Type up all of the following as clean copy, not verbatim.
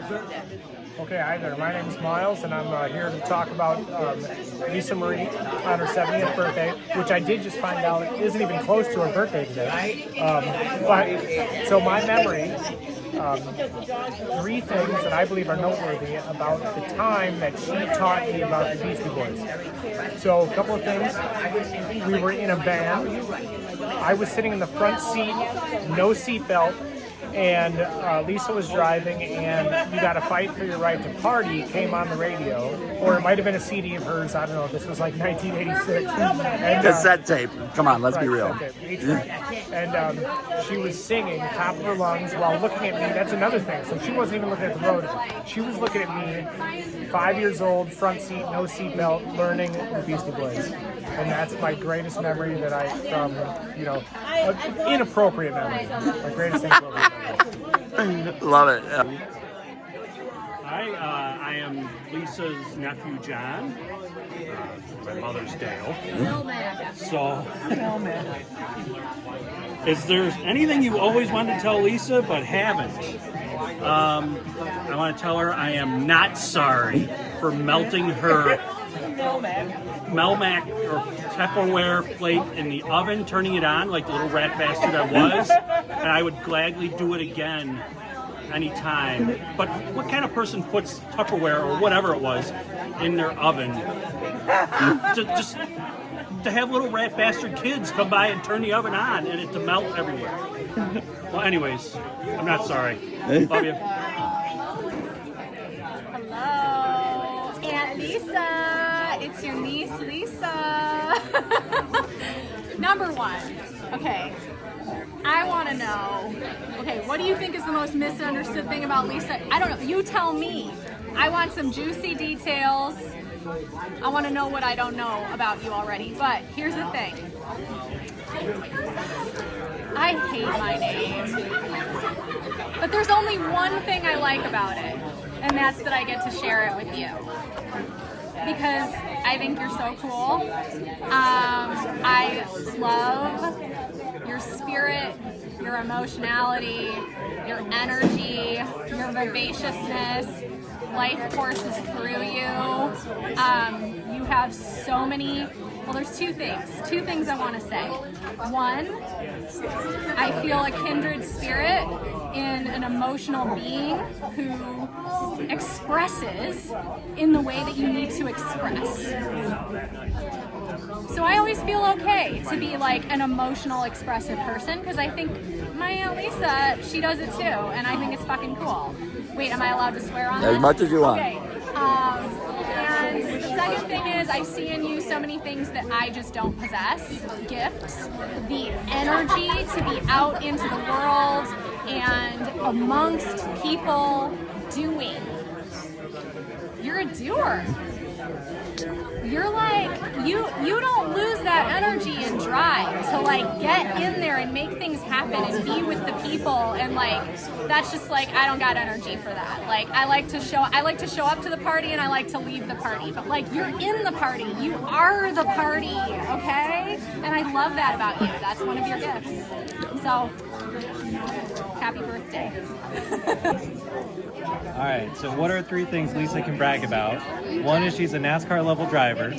Okay, hi there. My name is Miles, and I'm here to talk about Lisa Marie on her 70th birthday, which I did just find out isn't even close to her birthday today. So my memory, three things that I believe are noteworthy about the time that she taught me about the Beastie Boys. So a couple of things. We were in a van. I was sitting in the front seat, no seatbelt. And Lisa was driving, and You Gotta Fight for Your Right to Party came on the radio, or it might have been a CD of hers, I don't know, this was like 1986. And, cassette tape. Come on, let's be real. And she was singing top of her lungs while looking at me. That's another thing. So she wasn't even looking at the road. She was looking at me, 5 years old, front seat, no seatbelt, learning the Beastie Boys. And that's my greatest memory that inappropriate memory. My greatest inappropriate memory. Love it. Hi, I am Lisa's nephew, John. My mother's Dale. So, is there anything you always wanted to tell Lisa but haven't? I want to tell her I am not sorry for melting her Melmac or Tupperware plate in the oven, turning it on like the little rat bastard I was, and I would gladly do it again anytime. But what kind of person puts Tupperware or whatever it was in their oven to have little rat bastard kids come by and turn the oven on and it to melt everywhere? Well, anyways, I'm not sorry. Love you. Hello, Aunt Lisa. It's your niece, Lisa. Number one. Okay. I want to know, okay, what do you think is the most misunderstood thing about Lisa? I don't know. You tell me. I want some juicy details. I want to know what I don't know about you already. But here's the thing. I hate my name. But there's only one thing I like about it, and that's that I get to share it with you. Because I think you're so cool. I love your spirit, your emotionality, your energy, your vivaciousness. Life courses through you. You have so many. Well, there's two things I want to say. One, I feel a kindred spirit in an emotional being who expresses in the way that you need to express. So I always feel okay to be like an emotional, expressive person because I think my Aunt Lisa, she does it too, and I think it's fucking cool. Wait, am I allowed to swear on this? As much as you want. Okay. And the second thing is I see in you so many things that I just don't possess. Gifts, the energy to be out into the world and amongst people doing. You're a doer. You're like, you don't lose that energy and drive to like get in there and make things happen and be with the people, and like that's just like I don't got energy for that. Like I like to show up to the party and I like to leave the party, but like you're in the party, you are the party, okay? And I love that about you. That's one of your gifts. So happy birthday. All right, so what are three things Lisa can brag about? One is she's a NASCAR level driver.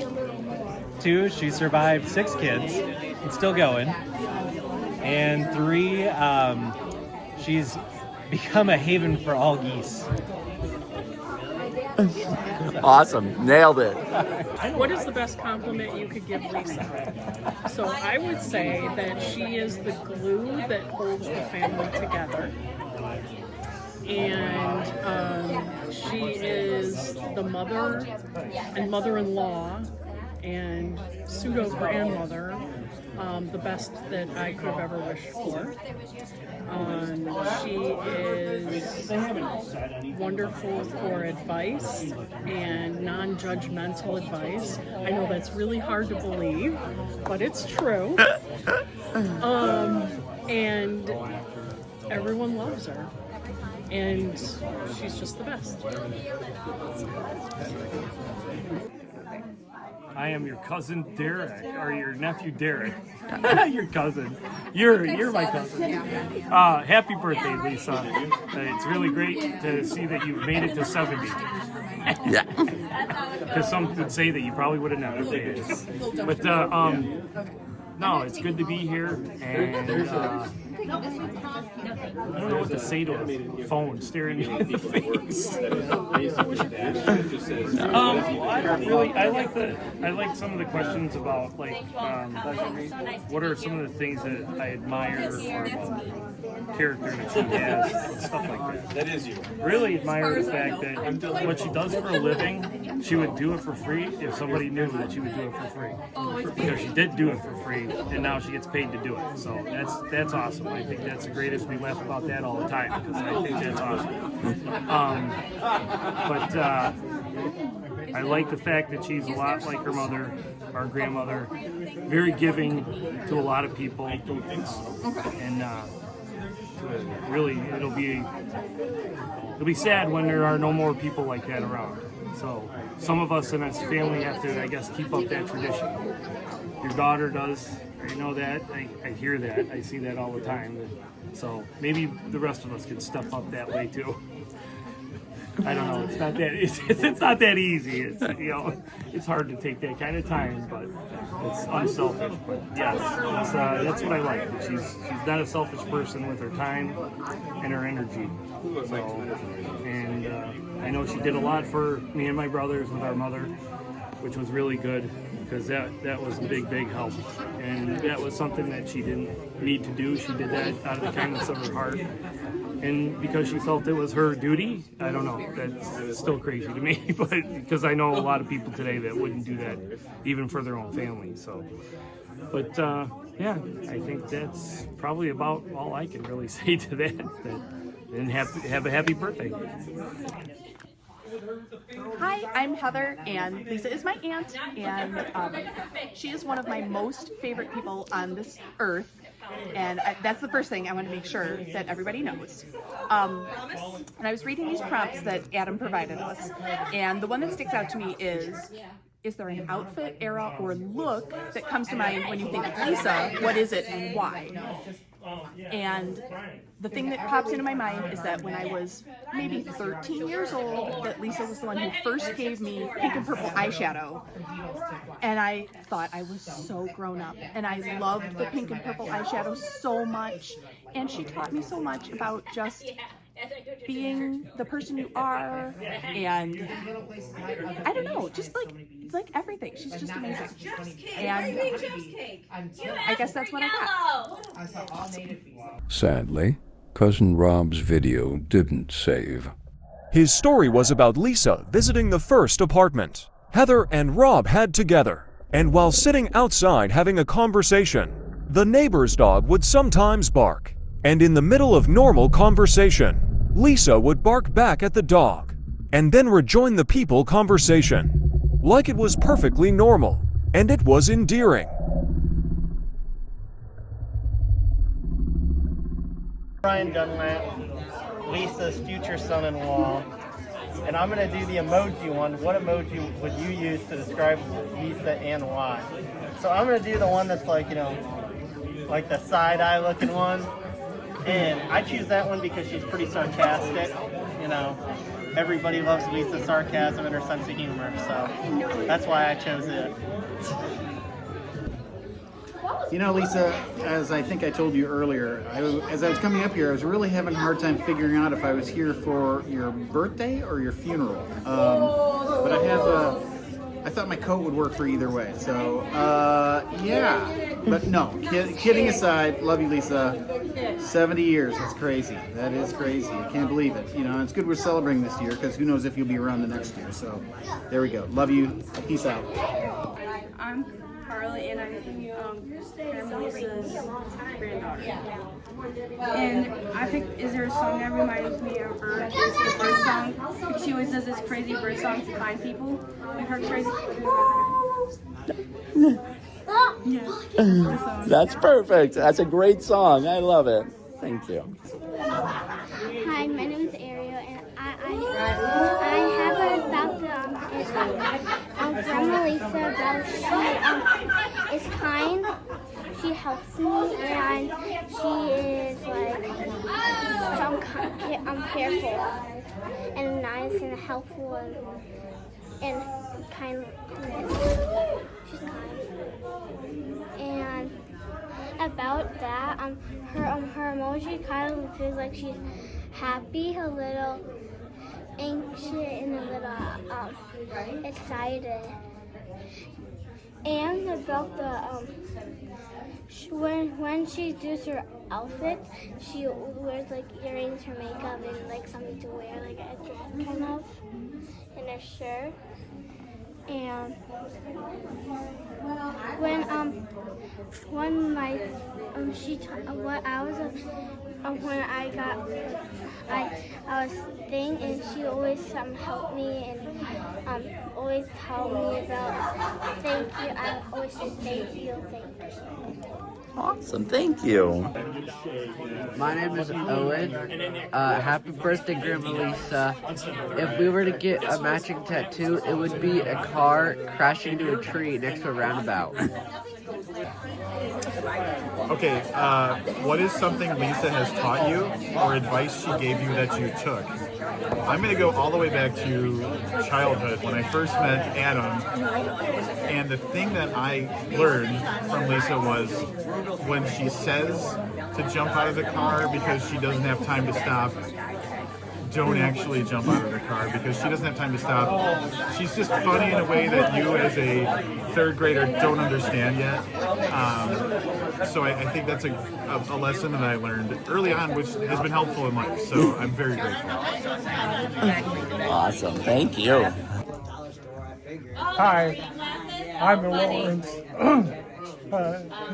Two, she survived 6 kids and still going. And 3, she's become a haven for all geese. Awesome. Nailed it. What is the best compliment you could give Lisa? So I would say that she is the glue that holds the family together. And she is the mother and mother-in-law and pseudo-grandmother, the best that I could have ever wished for. She is wonderful for advice and non-judgmental advice. I know that's really hard to believe, but it's true. And everyone loves her. And she's just the best. I am your cousin Derek, or your nephew Derek. Your cousin. You're my cousin. Happy birthday, Lisa. It's really great to see that you've made it to 70. Yeah. Because some would say that you probably would have never made it. But no, it's good to be here, and I don't know what to say to a phone staring me in the face. I like some of the questions about like what are some of the things that I admire about character that she has and stuff like that. That is you. Really admire the fact that what she does for a living, she would do it for free if somebody knew that she would do it for free. Because she did do it for free, and now she gets paid to do it. So that's awesome. I think that's the greatest. We laugh about that all the time because I think that's awesome. But I like the fact that she's a lot like her mother, our grandmother, very giving to a lot of people, and really it'll be sad when there are no more people like that around. So some of us in this family have to, I guess, keep up that tradition. Your daughter does. I know that. I hear that. I see that all the time. So maybe the rest of us can step up that way too. I don't know. It's not that. It's not that easy. It's, you know, it's hard to take that kind of time, but it's unselfish. But yes, that's what I like. She's not a selfish person with her time and her energy. So, and I know she did a lot for me and my brothers with our mother, which was really good. Because that was a big help, and that was something that she didn't need to do. She did that out of the kindness of her heart, and because she felt it was her duty. I don't know, that's still crazy to me, but because I know a lot of people today that wouldn't do that even for their own family. So, but yeah, I think that's probably about all I can really say to that. And have a happy birthday. Hi, I'm Heather, and Lisa is my aunt, and she is one of my most favorite people on this earth, and that's the first thing I want to make sure that everybody knows. And I was reading these prompts that Adam provided us, and the one that sticks out to me is there an outfit, era, or look that comes to mind when you think of Lisa? What is it and why? And the thing that pops into my mind is that when I was maybe 13 years old, that Lisa was the one who first gave me pink and purple eyeshadow. And I thought I was so grown up. And I loved the pink and purple eyeshadow so much. And she taught me so much about just being the person you are, and I don't know, just like everything. She's just amazing. And I guess that's what I got. Sadly, Cousin Rob's video didn't save. His story was about Lisa visiting the first apartment Heather and Rob had together. And while sitting outside having a conversation, the neighbor's dog would sometimes bark. And in the middle of normal conversation, Lisa would bark back at the dog and then rejoin the people conversation like it was perfectly normal, and it was endearing. Brian Dunlap, Lisa's future son-in-law, and I'm going to do the emoji one. What emoji would you use to describe Lisa and why? So I'm going to do the one that's like, you know, like the side-eye looking one. And I choose that one because she's pretty sarcastic, you know. Everybody loves Lisa's sarcasm and her sense of humor, so that's why I chose it. You know, Lisa, as I think I told you earlier, as I was coming up here, I was really having a hard time figuring out if I was here for your birthday or your funeral. But I thought my coat would work for either way, so yeah. But no, kidding aside, love you, Lisa. 70 years, that's crazy. That is crazy. I can't believe it. You know, it's good we're celebrating this year because who knows if you'll be around the next year. So there we go. Love you. Peace out. I'm Carly, and I'm Lisa's granddaughter. And I picked, is there a song that reminds me of her? It's the bird song, because she always does this crazy bird song to find people. Like her crazy. Yeah. That's perfect. That's a great song. I love it. Thank you. Hi, my name is Ariel, and I have about the Grandma Lisa about she is kind. She helps me, and she is like careful and nice and helpful and kindness. She's kind. And about that, her emoji kind of feels like she's happy, a little anxious, and a little excited. And about the when she does her outfit, she wears like earrings, her makeup, and like something to wear, like a dress kind of, and a shirt. And when my I was staying, and she always helped me and always told me about thank you. I always say thank you. Awesome, thank you. My name is Owen. Happy birthday, Grandma Lisa. If we were to get a matching tattoo, it would be a car crashing into a tree next to a roundabout. Okay, what is something Lisa has taught you or advice she gave you that you took? I'm going to go all the way back to childhood when I first met Adam, and the thing that I learned from Lisa was when she says to jump out of the car because she doesn't have time to stop, don't actually jump out of the car because she doesn't have time to stop. She's just funny in a way that you as a third grader don't understand yet. So I think that's a lesson that I learned early on, which has been helpful in life. So I'm very grateful. Awesome, thank you. Hi, I'm Lawrence.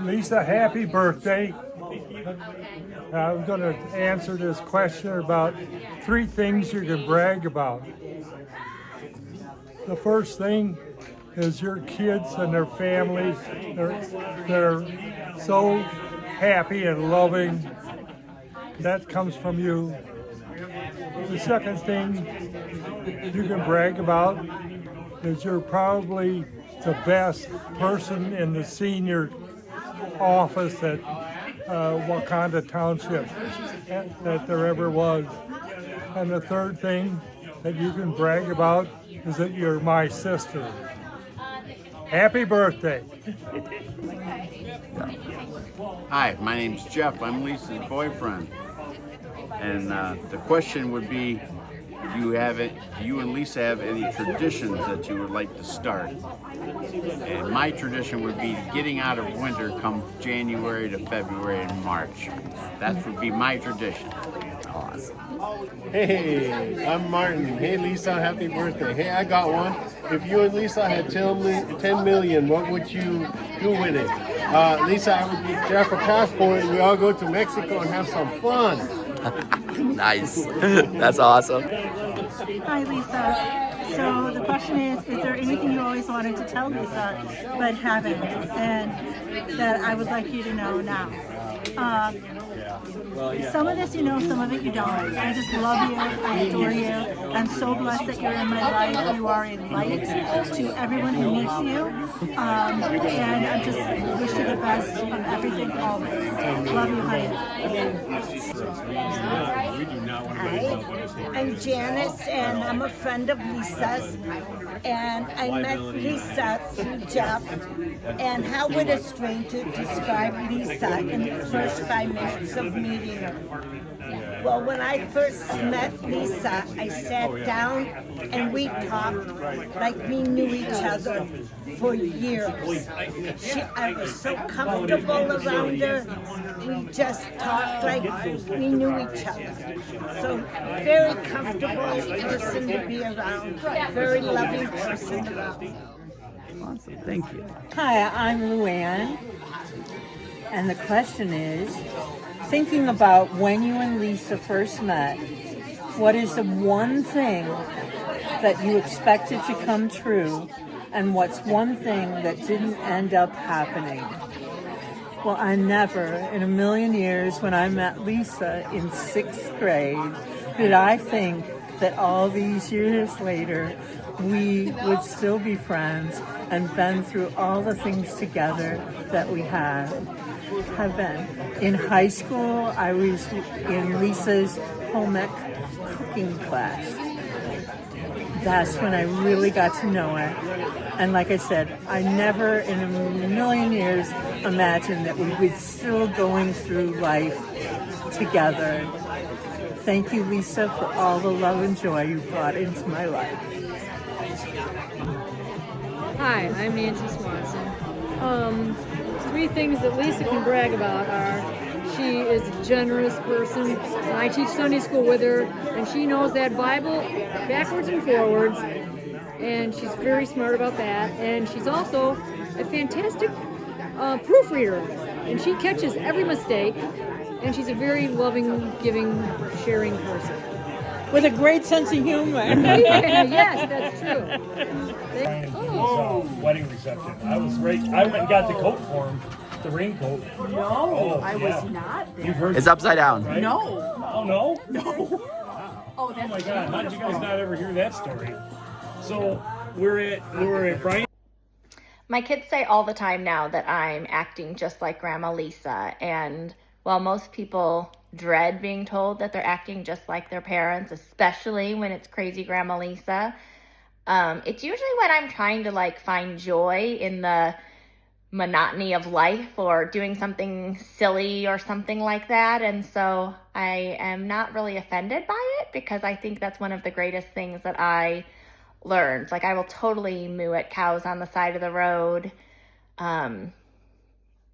Lisa, happy birthday. I'm going to answer this question about 3 things you can brag about. The first thing is your kids and their families. They're so happy and loving. That comes from you. The second thing you can brag about is you're probably the best person in the senior office at Wakanda Township that there ever was. And the third thing that you can brag about is that you're my sister. Happy birthday. Hi, my name's Jeff. I'm Lisa's boyfriend. And the question would be, do you and Lisa have any traditions that you would like to start? And my tradition would be getting out of winter come January to February and March. That would be my tradition. Awesome. Hey, I'm Martin. Hey, Lisa, happy birthday. Hey, I got one. If you and Lisa had 10 million, what would you do with it? Lisa, I would get Jeff a passport and we all go to Mexico and have some fun. Nice. That's awesome. Hi, Lisa. So the question is there anything you always wanted to tell Lisa but haven't, and that I would like you to know now? Some of this you know, some of it you don't. I just love you. I adore you. I'm so blessed that you're in my life. You are a light to everyone who meets you. And I just wish you the best of everything always. Love you, honey. Hi, I'm Janice, and I'm a friend of Lisa's. And I met Lisa through Jeff. And how would a stranger describe Lisa in the first 5 minutes of meeting her? Well, when I first met Lisa, I sat down and we talked like we knew each other for years. I was so comfortable around her. We just talked like we knew each other. So very comfortable person to be around. Very loving person around. Awesome, thank you. Hi, I'm Luann, and the question is, thinking about when you and Lisa first met, what is the one thing that you expected to come true, and what's one thing that didn't end up happening? Well, I never in a million years when I met Lisa in 6th grade did I think that all these years later, we would still be friends and been through all the things together that we have been. In high school, I was in Lisa's home ec cooking class. That's when I really got to know her. And like I said, I never in a million years imagined that we would still going through life together. Thank you, Lisa, for all the love and joy you brought into my life. Hi, I'm Nancy Swanson. 3 things that Lisa can brag about are she is a generous person, and I teach Sunday school with her, and she knows that Bible backwards and forwards, and she's very smart about that, and she's also a fantastic proofreader, and she catches every mistake, and she's a very loving, giving, sharing person. With a great sense of humor. Yes, that's true. Wedding reception. I was right. I went and got the coat for him, the raincoat. No, I was not there. You've heard It's upside down. right? No. Oh no. No. Oh, that's Oh my God! How did you guys not ever hear that story? So we were at Brian. My kids say all the time now that I'm acting just like Grandma Lisa, and while most people dread being told that they're acting just like their parents, especially when it's crazy Grandma Lisa, it's usually when I'm trying to like find joy in the monotony of life or doing something silly or something like that. And so I am not really offended by it because I think that's one of the greatest things that I learned. Like I will totally moo at cows on the side of the road,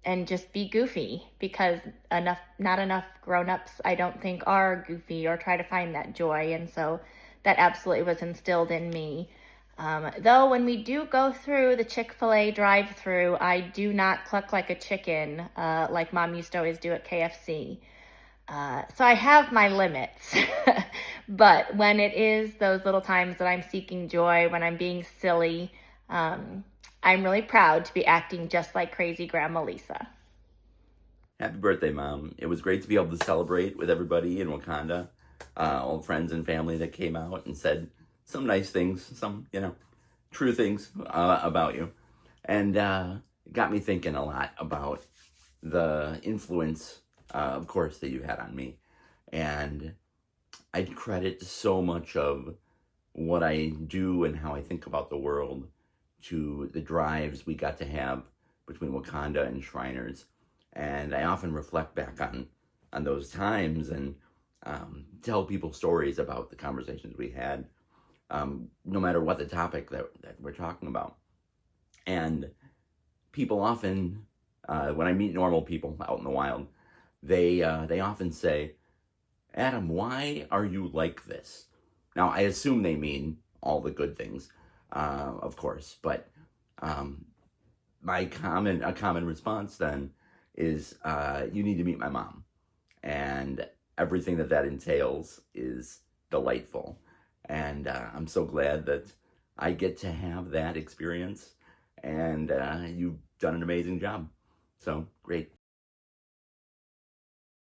and just be goofy because not enough grown-ups I don't think are goofy or try to find that joy. And so that absolutely was instilled in me. Though when we do go through the Chick-fil-A drive-through, I do not cluck like a chicken like Mom used to always do at KFC. So I have my limits, but when it is those little times that I'm seeking joy, when I'm being silly, I'm really proud to be acting just like crazy Grandma Lisa. Happy birthday, Mom. It was great to be able to celebrate with everybody in Wakanda, all the friends and family that came out and said some nice things, some, true things about you. And it got me thinking a lot about the influence, of course, that you had on me. And I credit so much of what I do and how I think about the world to the drives we got to have between Wakanda and Shriners. And I often reflect back on those times and tell people stories about the conversations we had, no matter what the topic that we're talking about. And people often, when I meet normal people out in the wild, they often say, Adam, why are you like this? Now, I assume they mean all the good things, of course, but a common response then is, you need to meet my mom. And everything that entails is delightful. And I'm so glad that I get to have that experience. And you've done an amazing job. So, great.